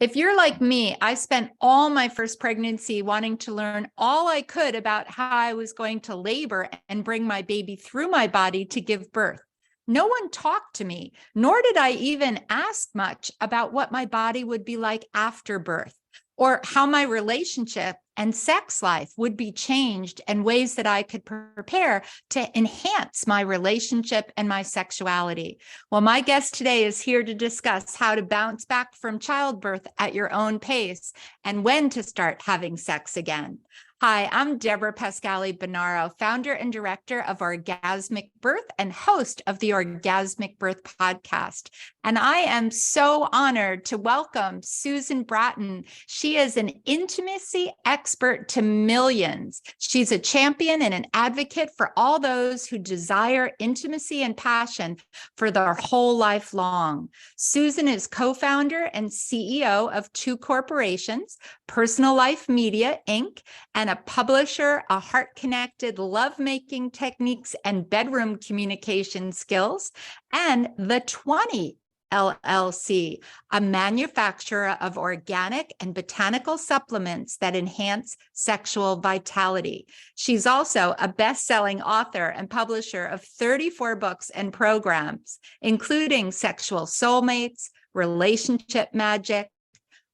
If you're like me, I spent all my first pregnancy wanting to learn all I could about how I was going to labor and bring my baby through my body to give birth. No one talked to me, nor did I even ask much about what my body would be like after birth, or how my relationship and sex life would be changed and ways that I could prepare to enhance my relationship and my sexuality. Well, my guest today is here to discuss how to bounce back from childbirth at your own pace and when to start having sex again. Hi, I'm Deborah Pascali-Bonaro, founder and director of Orgasmic Birth and host of the Orgasmic Birth podcast. And I am so honored to welcome Susan Bratton. She is an intimacy expert to millions. She's a champion and an advocate for all those who desire intimacy and passion for their whole life long. Susan is co-founder and CEO of two corporations, Personal Life Media, Inc., and a publisher, a heart-connected lovemaking techniques and bedroom communication skills, and The 20 LLC, a manufacturer of organic and botanical supplements that enhance sexual vitality. She's also a best-selling author and publisher of 34 books and programs, including Sexual Soulmates, Relationship Magic,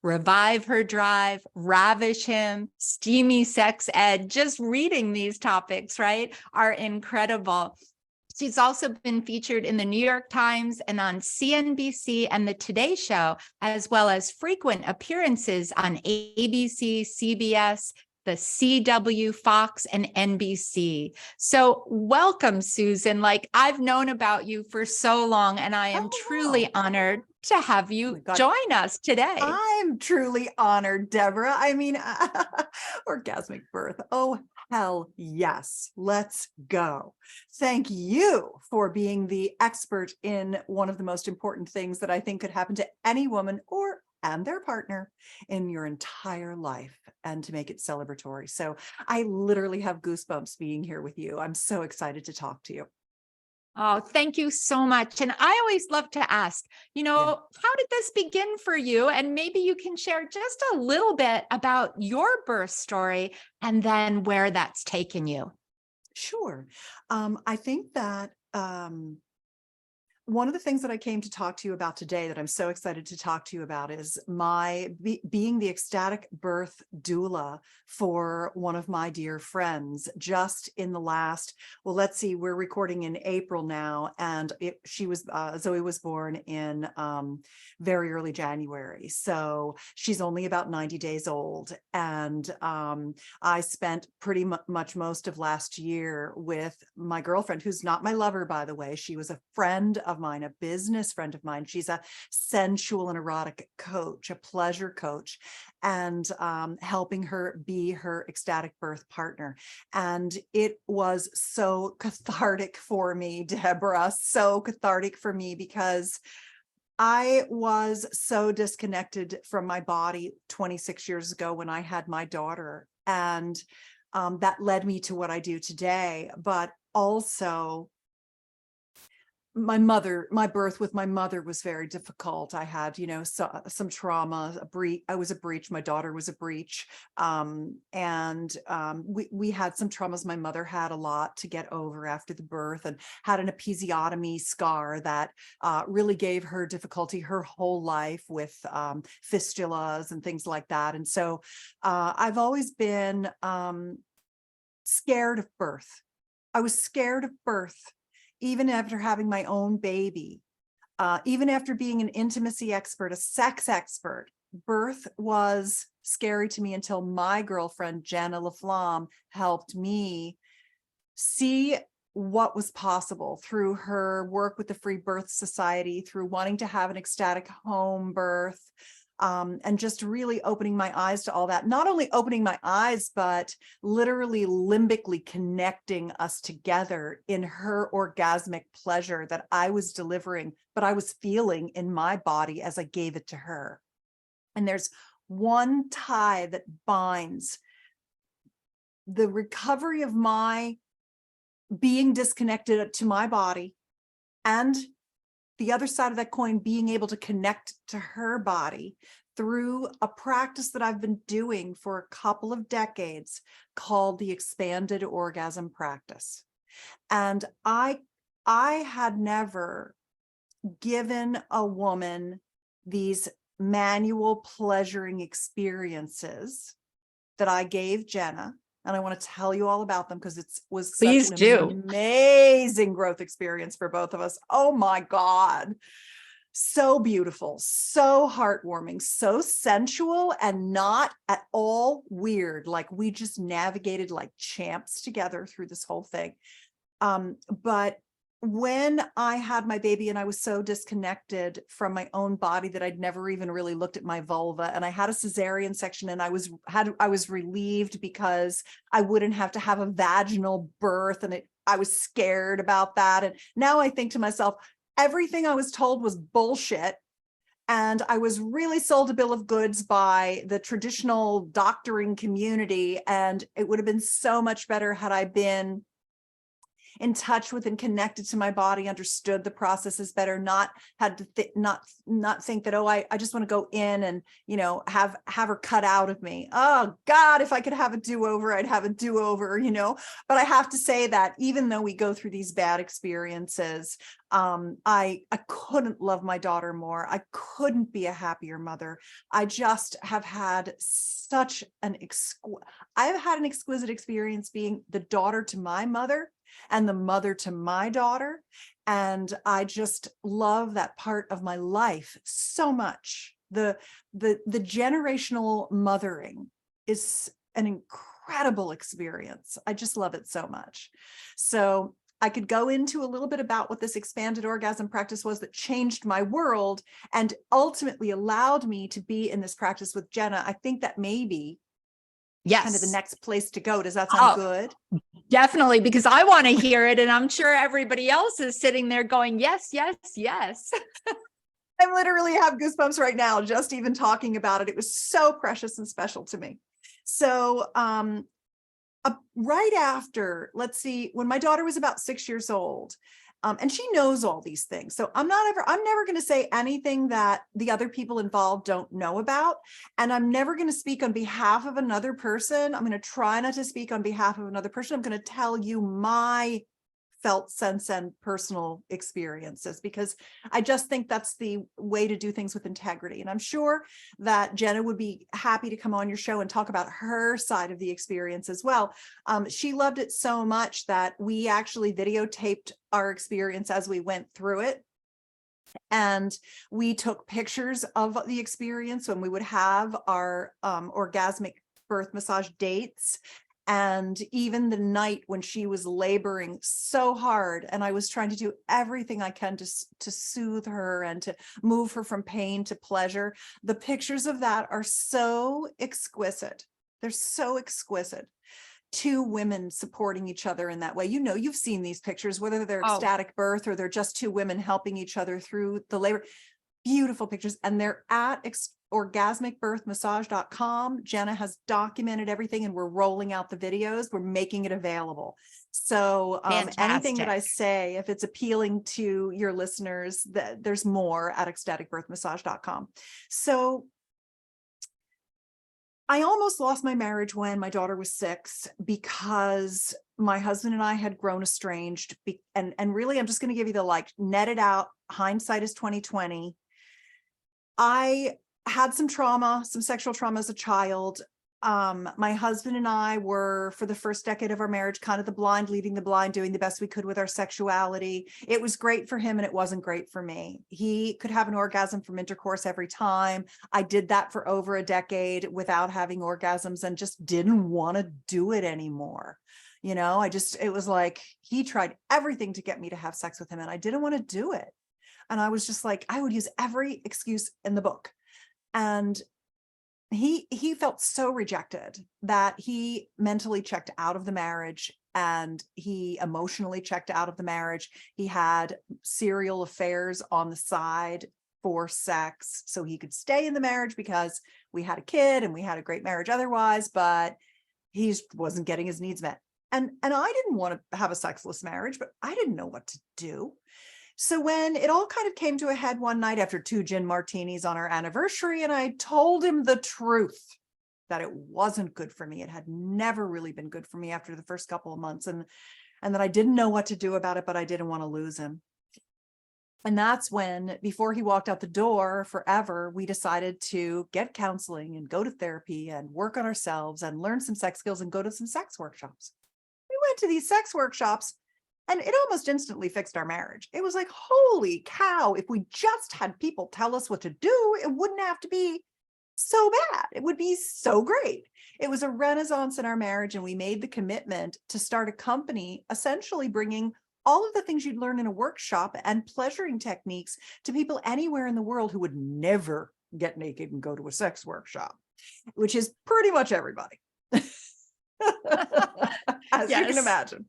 Revive Her Drive, Ravish Him, Steamy Sex Ed. Just reading these topics, right, are incredible. She's also been featured in the New York Times and on CNBC and the Today Show, as well as frequent appearances on ABC, CBS, the CW, Fox, and NBC. So welcome, Susan. Like, I've known about you for so long, and I am truly honored to have you join us today. I'm truly honored, Deborah. I mean, orgasmic birth. Oh, hell yes. Let's go. Thank you for being the expert in one of the most important things that I think could happen to any woman and their partner in your entire life, and to make it celebratory. So I literally have goosebumps being here with you. I'm so excited to talk to you. Oh, thank you so much. And I always love to ask, how did this begin for you? And maybe you can share just a little bit about your birth story and then where that's taken you. Sure. I think that one of the things that I came to talk to you about today that I'm so excited to talk to you about is being the ecstatic birth doula for one of my dear friends just in the last, well, let's see, we're recording in April now, and Zoe was born in very early January. So she's only about 90 days old. And I spent pretty much most of last year with my girlfriend, who's not my lover, by the way. She was a friend of mine, a business friend of mine. She's a sensual and erotic coach, a pleasure coach, and helping her be her ecstatic birth partner. And it was so cathartic for me, Deborah, so cathartic for me, because I was so disconnected from my body 26 years ago when I had my daughter. And that led me to what I do today. But also, my birth with my mother was very difficult. I had, some trauma, I was a breech. My daughter was a breech. We had some traumas. My mother had a lot to get over after the birth, and had an episiotomy scar that really gave her difficulty her whole life with fistulas and things like that. And so I've always been scared of birth. I was scared of birth. Even after having my own baby, even after being an intimacy expert, a sex expert, birth was scary to me until my girlfriend, Jenna LaFlamme, helped me see what was possible through her work with the Free Birth Society, through wanting to have an ecstatic home birth, and just really opening my eyes to all that. Not only opening my eyes, but literally limbically connecting us together in her orgasmic pleasure that I was delivering, but I was feeling in my body as I gave it to her. And there's one tie that binds the recovery of my being disconnected to my body, and the other side of that coin, being able to connect to her body through a practice that I've been doing for a couple of decades called the expanded orgasm practice. And I had never given a woman these manual pleasuring experiences that I gave Jenna. And I want to tell you all about them because it was Please such do. an amazing growth experience for both of us. Oh my God. So beautiful, so heartwarming, so sensual, and not at all weird. Like we just navigated like champs together through this whole thing. But when I had my baby and I was so disconnected from my own body that I'd never even really looked at my vulva, and I had a cesarean section, and I was relieved because I wouldn't have to have a vaginal birth, and I was scared about that. And now I think to myself, everything I was told was bullshit. And I was really sold a bill of goods by the traditional doctoring community. And it would have been so much better had I been in touch with and connected to my body, understood the processes better, not had to not think that, oh, I just want to go in and, you know, have her cut out of me. Oh God, if I could have a do-over, I'd have a do-over, you know. But I have to say that even though we go through these bad experiences, I couldn't love my daughter more. I couldn't be a happier mother. I just have had such an exquisite experience being the daughter to my mother and the mother to my daughter. And I just love that part of my life so much. The generational mothering is an incredible experience. I just love it so much. So I could go into a little bit about what this expanded orgasm practice was that changed my world and ultimately allowed me to be in this practice with Jenna. I think that maybe kind of the next place to go. Does that sound good? Definitely, because I want to hear it. And I'm sure everybody else is sitting there going, yes, yes, yes. I literally have goosebumps right now, just even talking about it. It was so precious and special to me. So right after, let's see, when my daughter was about 6 years old, and she knows all these things. So I'm never going to say anything that the other people involved don't know about. And I'm never going to speak on behalf of another person. I'm going to try not to speak on behalf of another person. I'm going to tell you my felt sense and personal experiences, because I just think that's the way to do things with integrity. And I'm sure that Jenna would be happy to come on your show and talk about her side of the experience as well. She loved it so much that we actually videotaped our experience as we went through it. And we took pictures of the experience when we would have our orgasmic birth massage dates. And even the night when she was laboring so hard, and I was trying to do everything I can to soothe her and to move her from pain to pleasure, the pictures of that are so exquisite. They're so exquisite. Two women supporting each other in that way. You know, you've seen these pictures, whether they're ecstatic birth or they're just two women helping each other through the labor. Beautiful pictures. And they're at OrgasmicBirthMassage.com. Jenna has documented everything and we're rolling out the videos. We're making it available. So anything that I say, if it's appealing to your listeners, there's more at ecstaticbirthmassage.com. So I almost lost my marriage when my daughter was 6 because my husband and I had grown estranged. And really, I'm just going to give you the net it out. Hindsight is 2020. I had some trauma, some sexual trauma as a child. My husband and I were, for the first decade of our marriage, kind of the blind leading the blind, doing the best we could with our sexuality. It was great for him and it wasn't great for me. He could have an orgasm from intercourse every time. I did that for over a decade without having orgasms and just didn't want to do it anymore. You know, it was like he tried everything to get me to have sex with him and I didn't want to do it. And I was just like, I would use every excuse in the book. And he felt so rejected that he mentally checked out of the marriage and he emotionally checked out of the marriage. He had serial affairs on the side for sex so he could stay in the marriage because we had a kid and we had a great marriage otherwise, but he wasn't getting his needs met. And I didn't want to have a sexless marriage, but I didn't know what to do. So when it all kind of came to a head one night after 2 gin martinis on our anniversary, and I told him the truth that it wasn't good for me. It had never really been good for me after the first couple of months, and that I didn't know what to do about it, but I didn't want to lose him. And that's when, before he walked out the door forever, we decided to get counseling and go to therapy and work on ourselves and learn some sex skills and go to some sex workshops. We went to these sex workshops and it almost instantly fixed our marriage. It was like, holy cow, if we just had people tell us what to do, it wouldn't have to be so bad. It would be so great. It was a renaissance in our marriage, and we made the commitment to start a company, essentially bringing all of the things you'd learn in a workshop and pleasuring techniques to people anywhere in the world who would never get naked and go to a sex workshop, which is pretty much everybody, as you can imagine.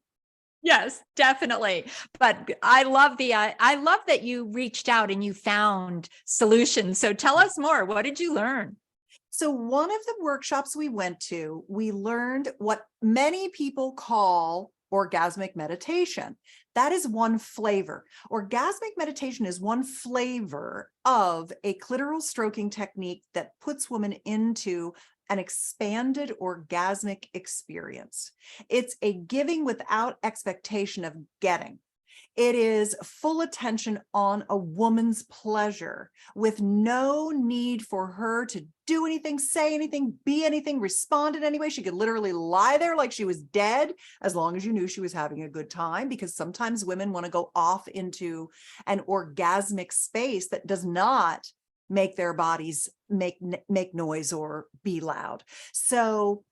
Yes, definitely. But I love that you reached out and you found solutions. So tell us more. What did you learn? So one of the workshops we went to, we learned what many people call orgasmic meditation. That is one flavor. Orgasmic meditation is one flavor of a clitoral stroking technique that puts women into an expanded orgasmic experience. It's a giving without expectation of getting. It is full attention on a woman's pleasure with no need for her to do anything, say anything, be anything, respond in any way. She could literally lie there like she was dead, as long as you knew she was having a good time, because sometimes women want to go off into an orgasmic space that does not make their bodies make noise or be loud. So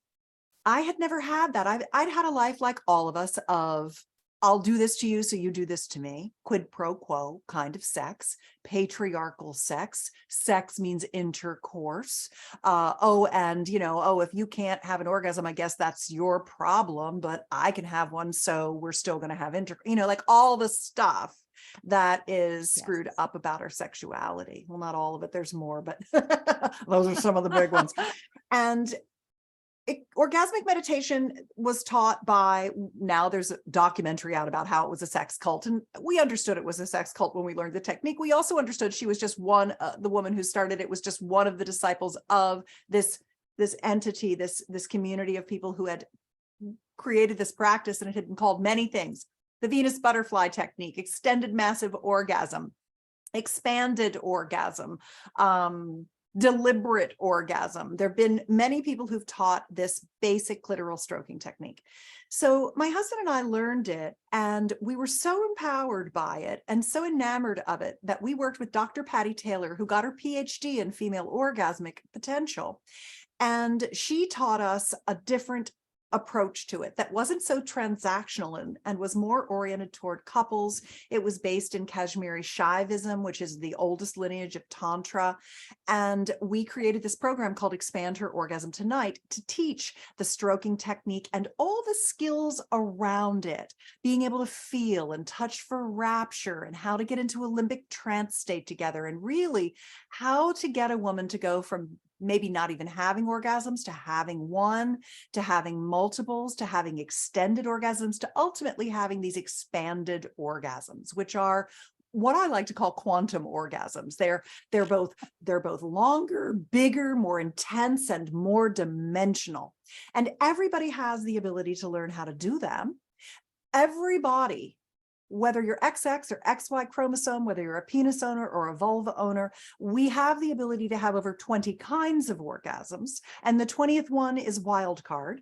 I had never had that. I'd had a life like all of us of, I'll do this to you, so you do this to me. Quid pro quo kind of sex, patriarchal sex. Sex means intercourse. If you can't have an orgasm, I guess that's your problem, but I can have one, so we're still going to have like all the stuff that is screwed up about our sexuality. Well, not all of it. There's more, but those are some of the big ones. And orgasmic meditation was taught by, now there's a documentary out about how it was a sex cult, and we understood it was a sex cult when we learned the technique. We also understood she was just one, the woman who started it was just one of the disciples of this entity, this community of people who had created this practice, and it had been called many things: the Venus butterfly technique, extended massive orgasm, expanded orgasm, deliberate orgasm. There have been many people who've taught this basic clitoral stroking technique. So my husband and I learned it, and we were so empowered by it and so enamored of it that we worked with Dr. Patty Taylor, who got her PhD in female orgasmic potential. And she taught us a different approach to it that wasn't so transactional and was more oriented toward couples. It was based in Kashmiri Shaivism, which is the oldest lineage of Tantra. And we created this program called Expand Her Orgasm Tonight to teach the stroking technique and all the skills around it, being able to feel and touch for rapture, and how to get into a limbic trance state together, and really how to get a woman to go from maybe not even having orgasms to having one, to having multiples, to having extended orgasms, to ultimately having these expanded orgasms, which are what I like to call quantum orgasms. They're both longer, bigger, more intense, and more dimensional. And everybody has the ability to learn how to do them. Everybody, whether you're XX or XY chromosome, whether you're a penis owner or a vulva owner, we have the ability to have over 20 kinds of orgasms. And the 20th one is wild card.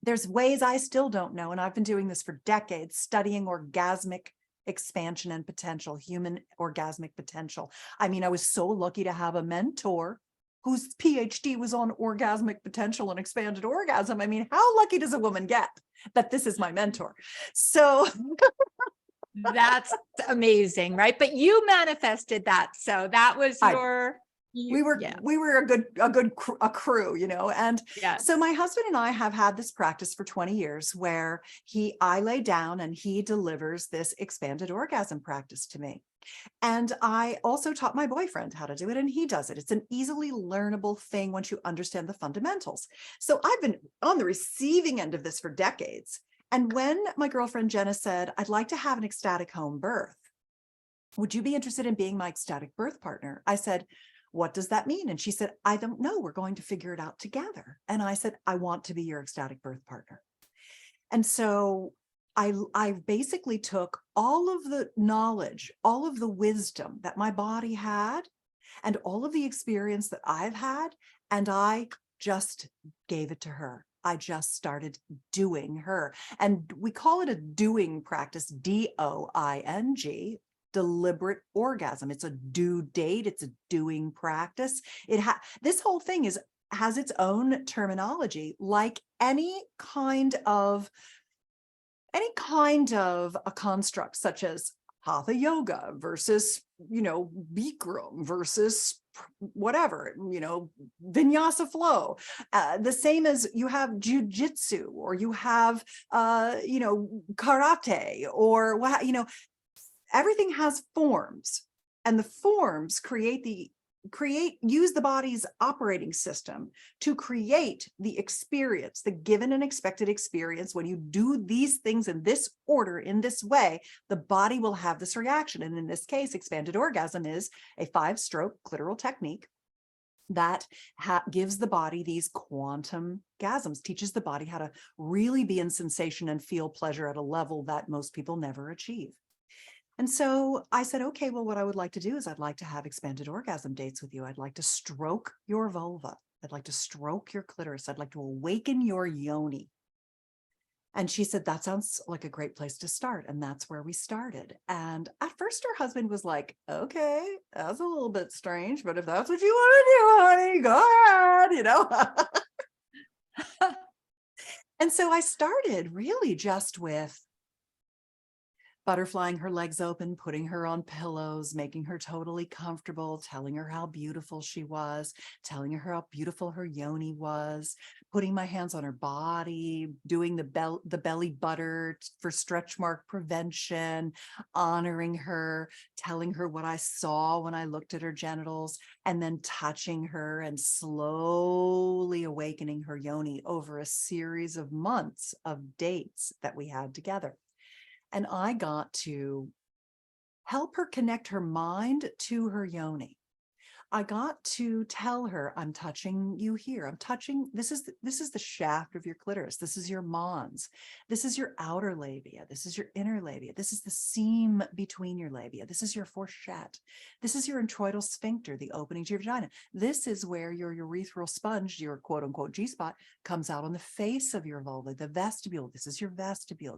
There's ways I still don't know, and I've been doing this for decades, studying orgasmic expansion and potential, human orgasmic potential. I mean, I was so lucky to have a mentor whose PhD was on orgasmic potential and expanded orgasm. I mean, how lucky does a woman get that this is my mentor? So that's amazing, right? But you manifested that. So that was we were a crew, and yes. So my husband and I have had this practice for 20 years where I lay down and he delivers this expanded orgasm practice to me. And I also taught my boyfriend how to do it, and he does it. It's an easily learnable thing once you understand the fundamentals. So I've been on the receiving end of this for decades. And when my girlfriend Jenna said, I'd like to have an ecstatic home birth, would you be interested in being my ecstatic birth partner? I said, what does that mean? And she said, I don't know. We're going to figure it out together. And I said, I want to be your ecstatic birth partner. And so I basically took all of the knowledge, all of the wisdom that my body had, and all of the experience that I've had, and I just gave it to her. I just started doing her. And we call it a doing practice, DOING, deliberate orgasm. It's a due date. It's a doing practice. This whole thing has its own terminology, like any kind of a construct, such as hatha yoga versus, Bikram versus whatever, vinyasa flow. The same as you have jujitsu, or you have, karate, or everything has forms, and the forms use the body's operating system to create the experience, the given and expected experience. When you do these things in this order, in this way, the body will have this reaction. And in this case, expanded orgasm is a 5-stroke clitoral technique that gives the body these quantum gasms, teaches the body how to really be in sensation and feel pleasure at a level that most people never achieve. And so I said, okay, well, what I would like to do is I'd like to have expanded orgasm dates with you. I'd like to stroke your vulva. I'd like to stroke your clitoris. I'd like to awaken your yoni. And she said, that sounds like a great place to start. And that's where we started. And at first her husband was like, okay, that's a little bit strange, but if that's what you want to do, honey, go ahead, And so I started really just with butterflying her legs open, putting her on pillows, making her totally comfortable, telling her how beautiful she was, telling her how beautiful her yoni was, putting my hands on her body, doing the belly butter for stretch mark prevention, honoring her, telling her what I saw when I looked at her genitals, and then touching her and slowly awakening her yoni over a series of months of dates that we had together. And I got to help her connect her mind to her yoni. I got to tell her, I'm touching you here. I'm touching, this is the shaft of your clitoris. This is your mons. This is your outer labia. This is your inner labia. This is the seam between your labia. This is your fourchette. This is your introital sphincter, the opening to your vagina. This is where your urethral sponge, your quote unquote G-spot, comes out on the face of your vulva, the vestibule. This is your vestibule.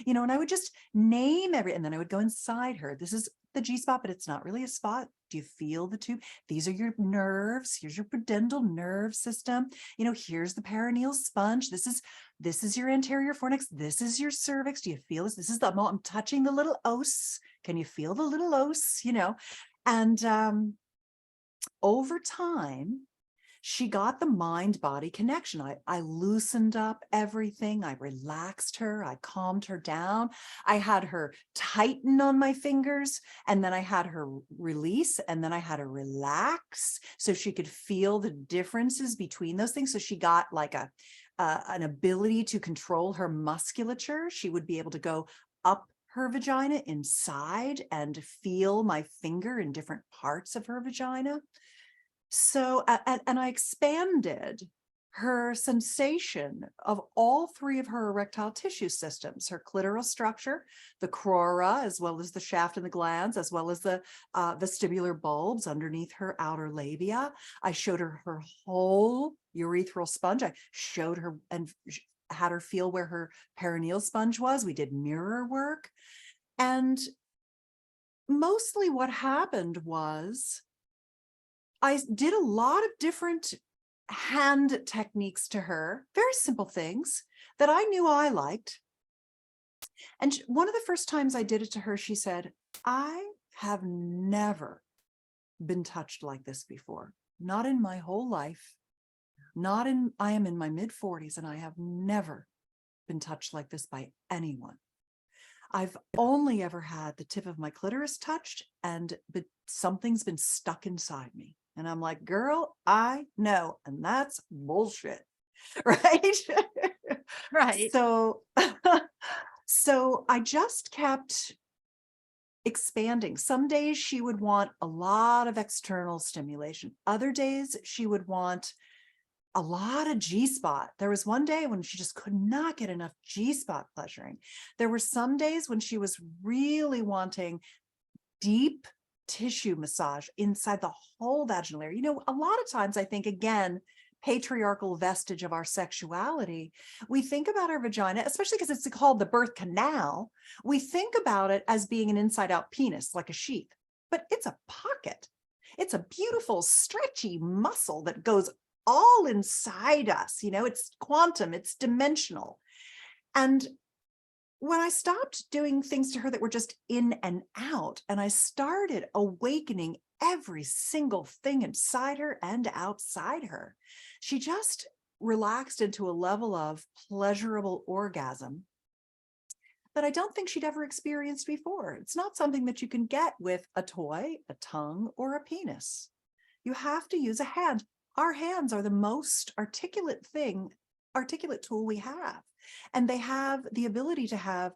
And I would just name and then I would go inside her. This is the G-spot, but it's not really a spot. Do you feel the tube? These are your nerves. Here's your pudendal nerve system. Here's the perineal sponge. This is your anterior fornix. This is your cervix. Do you feel this? This is I'm touching the little os. Can you feel the little os? And over time, she got the mind-body connection. I loosened up everything. I relaxed her. I calmed her down. I had her tighten on my fingers, and then I had her release, and then I had her relax so she could feel the differences between those things. So she got like an ability to control her musculature. She would be able to go up her vagina inside and feel my finger in different parts of her vagina. So, and I expanded her sensation of all 3 of her erectile tissue systems, her clitoral structure, the crura, as well as the shaft and the glands, as well as the vestibular bulbs underneath her outer labia. I showed her her whole urethral sponge. I showed her and had her feel where her perineal sponge was. We did mirror work. And mostly what happened was I did a lot of different hand techniques to her, very simple things that I knew I liked. And one of the first times I did it to her, she said, I have never been touched like this before, not in my whole life, I am in my mid-40s and I have never been touched like this by anyone. I've only ever had the tip of my clitoris touched, but something's been stuck inside me. And I'm like, girl, I know. And that's bullshit. Right. Right. So I just kept expanding. Some days she would want a lot of external stimulation. Other days she would want a lot of G-spot. There was one day when she just could not get enough G-spot pleasuring. There were some days when she was really wanting deep tissue massage inside the whole vaginal area. You know, a lot of times I think, again, patriarchal vestige of our sexuality, we think about our vagina, especially because it's called the birth canal. We think about it as being an inside out penis, like a sheath, but it's a pocket. It's a beautiful, stretchy muscle that goes all inside us. You know, it's quantum, it's dimensional. And when I stopped doing things to her that were just in and out, and I started awakening every single thing inside her and outside her, she just relaxed into a level of pleasurable orgasm that I don't think she'd ever experienced before. It's not something that you can get with a toy, a tongue, or a penis. You have to use a hand. Our hands are the most articulate tool we have. And they have the ability to have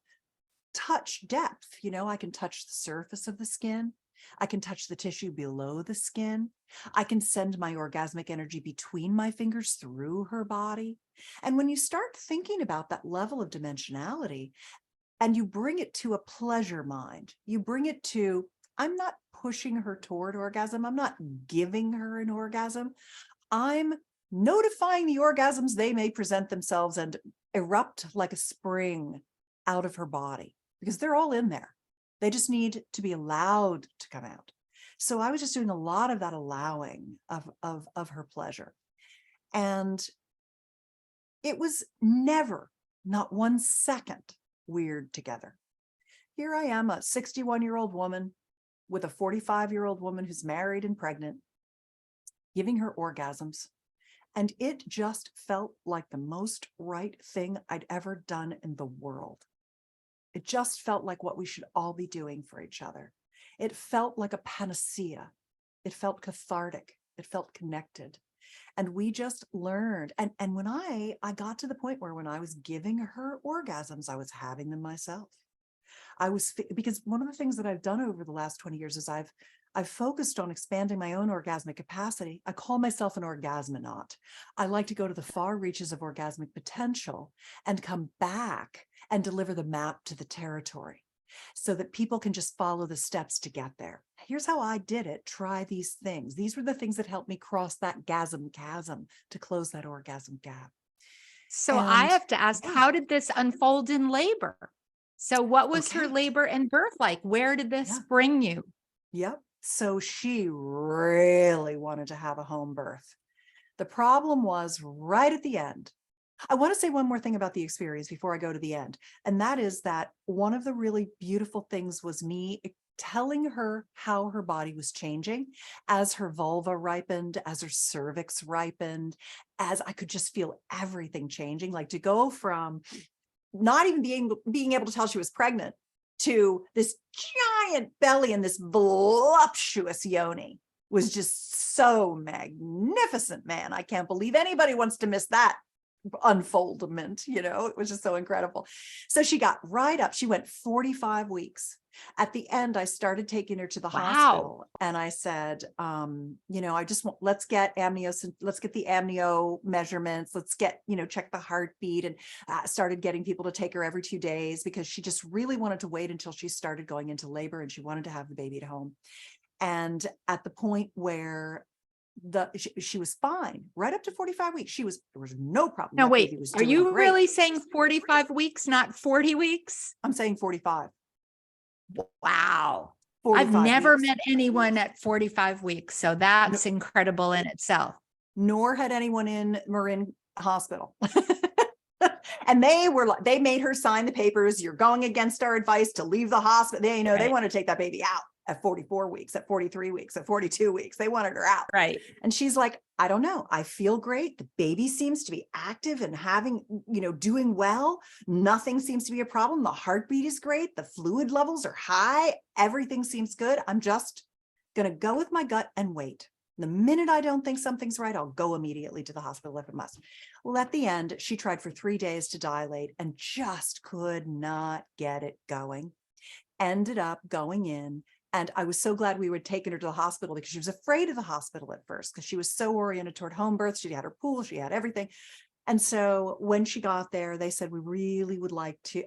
touch depth. You know, I can touch the surface of the skin. I can touch the tissue below the skin. I can send my orgasmic energy between my fingers through her body. And when you start thinking about that level of dimensionality and you bring it to a pleasure mind, you bring it to, I'm not pushing her toward orgasm. I'm not giving her an orgasm. I'm notifying the orgasms they may present themselves and erupt like a spring out of her body, because they're all in there. They just need to be allowed to come out. So I was just doing a lot of that allowing of her pleasure. And it was never, not 1 second, weird together. Here I am, a 61-year-old woman with a 45-year-old woman who's married and pregnant, giving her orgasms. And it just felt like the most right thing I'd ever done in the world. It just felt like what we should all be doing for each other. It felt like a panacea. It felt cathartic. It felt connected. And we just learned. And when I got to the point where when I was giving her orgasms, I was having them myself. Because one of the things that I've done over the last 20 years is I've focused on expanding my own orgasmic capacity. I call myself an orgasmonaut. I like to go to the far reaches of orgasmic potential and come back and deliver the map to the territory so that people can just follow the steps to get there. Here's how I did it. Try these things. These were the things that helped me cross that gasm chasm to close that orgasm gap. So I have to ask, yeah. how did this unfold in labor? So what was her labor and birth like? Where did this bring you? Yep. So she really wanted to have a home birth. The problem was right at the end. I want to say one more thing about the experience before I go to the end. And that is that one of the really beautiful things was me telling her how her body was changing as her vulva ripened, as her cervix ripened, as I could just feel everything changing, like to go from not even being able to tell she was pregnant to this giant belly and this voluptuous yoni was just so magnificent, man. I can't believe anybody wants to miss that unfoldment. You know, it was just so incredible. So she got right up. She went 45 weeks. At the end, I started taking her to the hospital and I said, you know, I just want, let's get the amnio measurements. Let's get, you know, check the heartbeat, and started getting people to take her every 2 days because she just really wanted to wait until she started going into labor and she wanted to have the baby at home. And at the point where she was fine right up to 45 weeks. There was no problem. No, wait, are you really saying 45 weeks, not 40 weeks? I'm saying 45. Wow. I've never met anyone at 45 weeks. So that's incredible in itself. Nor had anyone in Marin Hospital. And they made her sign the papers. You're going against our advice to leave the hospital. They want to take that baby out at 44 weeks, at 43 weeks, at 42 weeks. They wanted her out. Right. And she's like, I don't know. I feel great. The baby seems to be active and doing well. Nothing seems to be a problem. The heartbeat is great. The fluid levels are high. Everything seems good. I'm just going to go with my gut and wait. The minute I don't think something's right, I'll go immediately to the hospital if it must. Well, at the end, she tried for 3 days to dilate and just could not get it going. ended up going in. And I was so glad we would taken her to the hospital, because she was afraid of the hospital at first, because she was so oriented toward home birth. She had her pool, she had everything. And so when she got there, they said, we really would like to,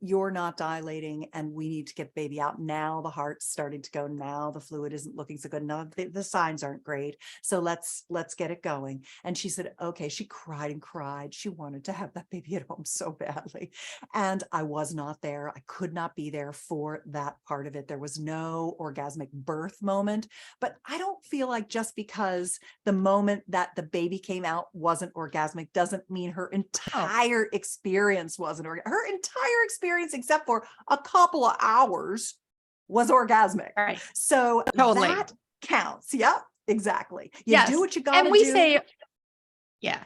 you're not dilating and we need to get baby out. Now the heart's starting to go. Now the fluid isn't looking so good. Now the signs aren't great. So let's get it going. And she said, okay. She cried and cried. She wanted to have that baby at home so badly. And I was not there. I could not be there for that part of it. There was no orgasmic birth moment, but I don't feel like just because the moment that the baby came out wasn't orgasmic doesn't mean her entire experience wasn't her entire experience, except for a couple of hours, was orgasmic. Right. So Totally. that counts. Yep, exactly. You Yes. do what you got to do. And we say, yeah,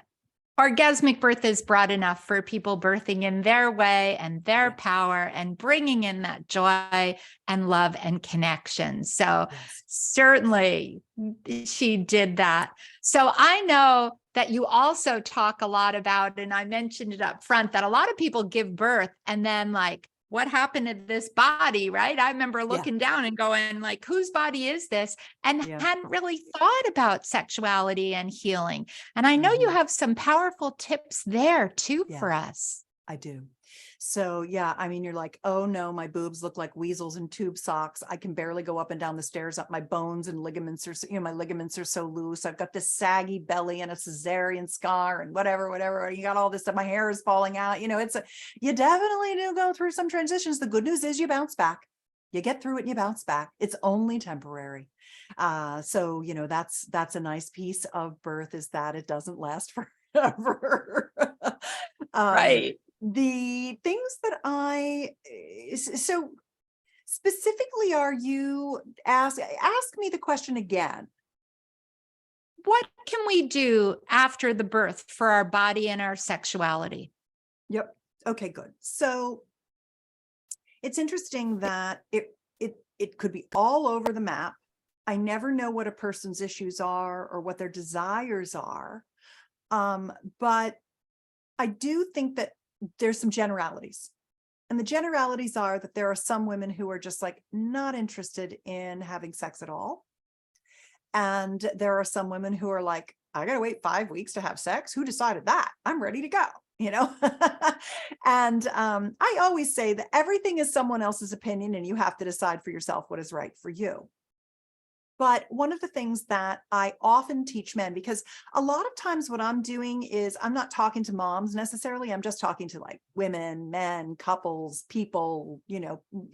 orgasmic birth is broad enough for people birthing in their way and their power and bringing in that joy and love and connection. So certainly she did that. So I know that you also talk a lot about, and I mentioned it up front, that a lot of people give birth and then like, what happened to this body, right? I remember looking down and going like, whose body is this? And hadn't really thought about sexuality and healing. And I know you have some powerful tips there too for us. I do. So yeah, I mean, you're like, oh no, my boobs look like weasels in tube socks. I can barely go up and down the stairs. Up my bones and ligaments are, my ligaments are so loose. I've got this saggy belly and a cesarean scar and whatever. You got all this stuff. My hair is falling out. You definitely do go through some transitions. The good news is you bounce back. You get through it and you bounce back. It's only temporary. So, that's a nice piece of birth, is that it doesn't last forever. Right. The things that so specifically, are you ask me the question again. What can we do after the birth for our body and our sexuality? Yep. Okay, good. So it's interesting that it could be all over the map. I never know what a person's issues are or what their desires are. But I do think that there's some generalities. And the generalities are that there are some women who are just like not interested in having sex at all. And there are some women who are like, I got to wait 5 weeks to have sex. Who decided that? I'm ready to go, And I always say that everything is someone else's opinion and you have to decide for yourself what is right for you. But one of the things that I often teach men, because a lot of times what I'm doing is I'm not talking to moms necessarily. I'm just talking to like women, men, couples, people,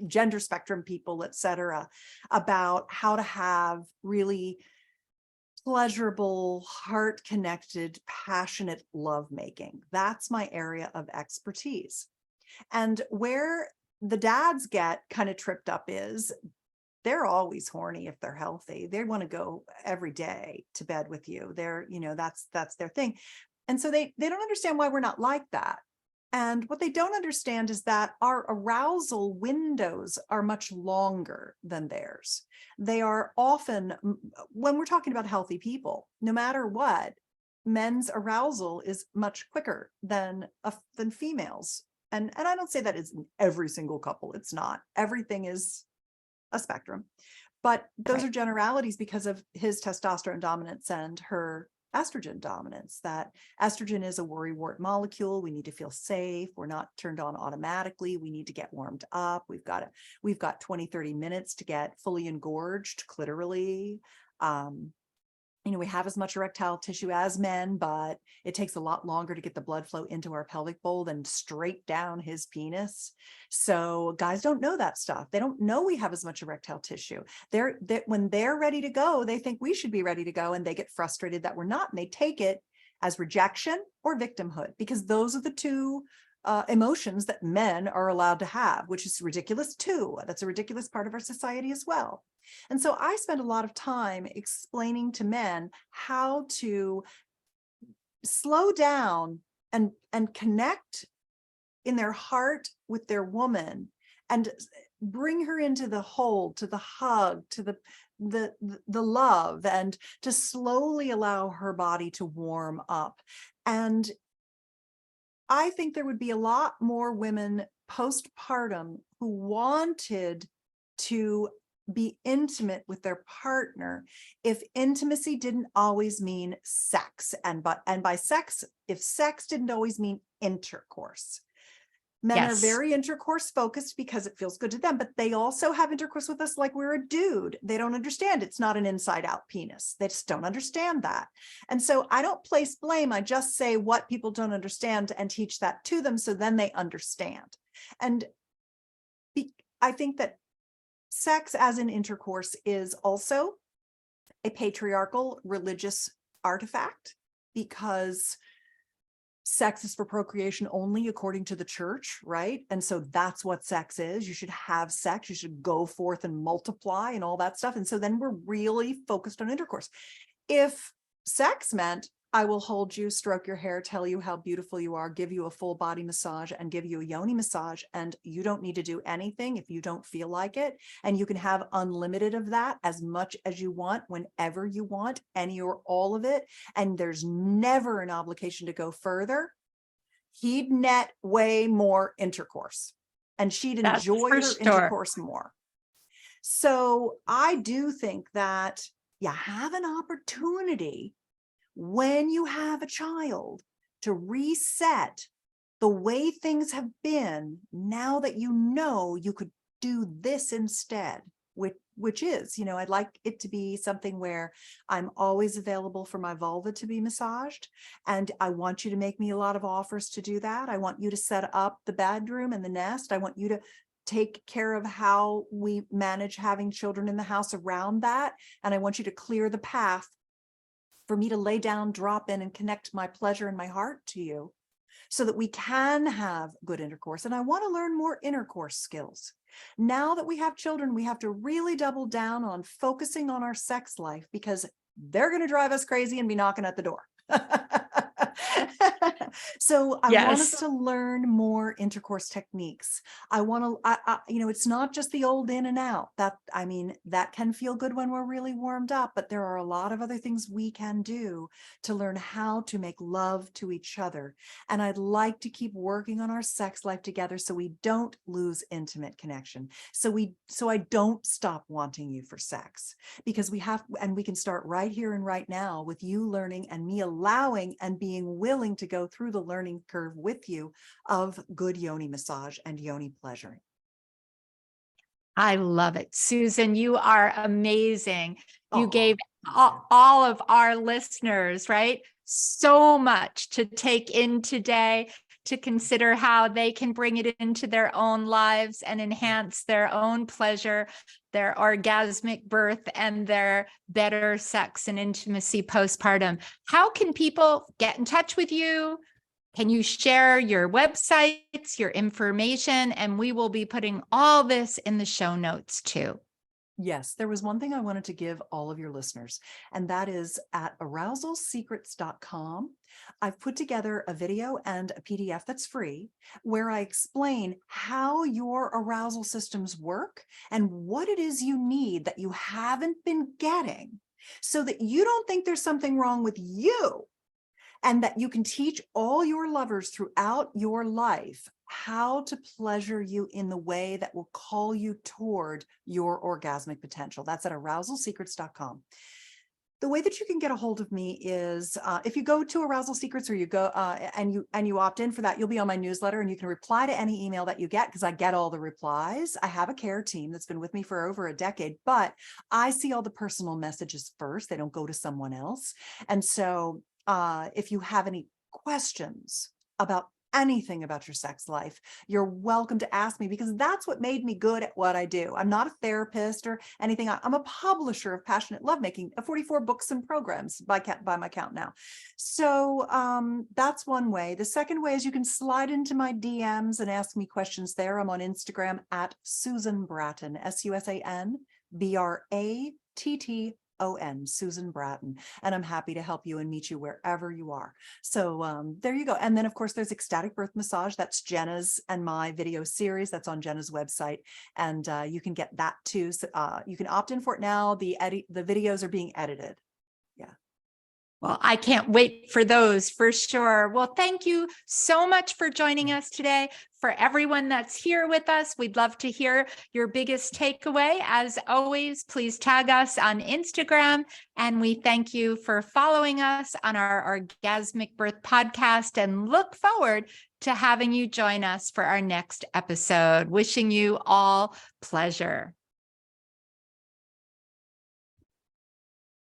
gender spectrum people, etc., about how to have really pleasurable, heart-connected, passionate lovemaking. That's my area of expertise. And where the dads get kind of tripped up is they're always horny if they're healthy. They want to go every day to bed with you. They're, that's their thing. And so they don't understand why we're not like that. And what they don't understand is that our arousal windows are much longer than theirs. They are often, when we're talking about healthy people, no matter what, men's arousal is much quicker than females. And I don't say that it's in every single couple. It's not. Everything is a spectrum, but those are generalities because of his testosterone dominance and her estrogen dominance. That estrogen is a worrywart molecule. We need to feel safe. We're not turned on automatically. We need to get warmed up. We've got 20, 30 minutes to get fully engorged clitorally. We have as much erectile tissue as men, but it takes a lot longer to get the blood flow into our pelvic bowl than straight down his penis. So guys don't know that stuff. They don't know we have as much erectile tissue. When they're ready to go, they think we should be ready to go, and they get frustrated that we're not, and they take it as rejection or victimhood, because those are the two emotions that men are allowed to have, which is ridiculous too. That's a ridiculous part of our society as well. And so I spend a lot of time explaining to men how to slow down and connect in their heart with their woman and bring her into the hold, to the hug, to the love, and to slowly allow her body to warm up. And I think there would be a lot more women postpartum who wanted to be intimate with their partner if intimacy didn't always mean sex, and by sex, if sex didn't always mean intercourse. Men are Yes. very intercourse focused because it feels good to them, but they also have intercourse with us like we're a dude. They don't understand it's not an inside out penis. They just don't understand that. And so I don't place blame. I just say what people don't understand and teach that to them, so then they understand. And I think that sex as an intercourse is also a patriarchal religious artifact, because sex is for procreation only according to the church, right? And so that's what sex is. You should have sex, you should go forth and multiply and all that stuff. And so then we're really focused on intercourse. If sex meant I will hold you, stroke your hair, tell you how beautiful you are, give you a full body massage, and give you a yoni massage, and you don't need to do anything if you don't feel like it, and you can have unlimited of that, as much as you want, whenever you want, any or all of it, and there's never an obligation to go further, he'd net way more intercourse, and she'd That's enjoy for her sure. intercourse more. So I do think that you have an opportunity when you have a child to reset the way things have been, now that you know you could do this instead, which is, I'd like it to be something where I'm always available for my vulva to be massaged. And I want you to make me a lot of offers to do that. I want you to set up the bedroom and the nest. I want you to take care of how we manage having children in the house around that. And I want you to clear the path for me to lay down, drop in, and connect my pleasure and my heart to you, so that we can have good intercourse. And I want to learn more intercourse skills. Now that we have children, we have to really double down on focusing on our sex life, because they're going to drive us crazy and be knocking at the door. So I want us Yes. to learn more intercourse techniques. I want to, it's not just the old in and out. That can feel good when we're really warmed up, but there are a lot of other things we can do to learn how to make love to each other. And I'd like to keep working on our sex life together, so we don't lose intimate connection. So I don't stop wanting you for sex, because we can start right here and right now with you learning and me allowing and being willing to go through the learning curve with you of good yoni massage and yoni pleasuring. I love it. Susan, you are amazing. You Oh, gave all of our listeners, right, so much to take in today, to consider how they can bring it into their own lives and enhance their own pleasure, their orgasmic birth, and their better sex and intimacy postpartum. How can people get in touch with you? Can you share your websites, your information? And we will be putting all this in the show notes too. Yes, there was one thing I wanted to give all of your listeners, and that is at arousalsecrets.com. I've put together a video and a PDF that's free, where I explain how your arousal systems work and what it is you need that you haven't been getting, so that you don't think there's something wrong with you, and that you can teach all your lovers throughout your life how to pleasure you in the way that will call you toward your orgasmic potential. That's at arousalsecrets.com. The way that you can get a hold of me is if you go to Arousal Secrets, or you go and you opt in for that, you'll be on my newsletter, and you can reply to any email that you get, because I get all the replies. I have a care team that's been with me for over a decade, but I see all the personal messages first. They don't go to someone else. And so if you have any questions about anything about your sex life, you're welcome to ask me, because that's what made me good at what I do. I'm not a therapist or anything. I'm a publisher of passionate lovemaking, 44 books and programs by my count now. So that's one way. The second way is you can slide into my DMs and ask me questions there. I'm on Instagram at Susan Bratton, SusanBratton, Susan Bratton, and I'm happy to help you and meet you wherever you are. So there you go. And then of course there's Ecstatic Birth Massage. That's Jenna's and my video series that's on Jenna's website, and you can get that too. So, you can opt in for it now. The videos are being edited. Yeah. Well, I can't wait for those for sure. Well, thank you so much for joining us today. For everyone that's here with us, we'd love to hear your biggest takeaway. As always, please tag us on Instagram. And we thank you for following us on our Orgasmic Birth podcast and look forward to having you join us for our next episode. Wishing you all pleasure.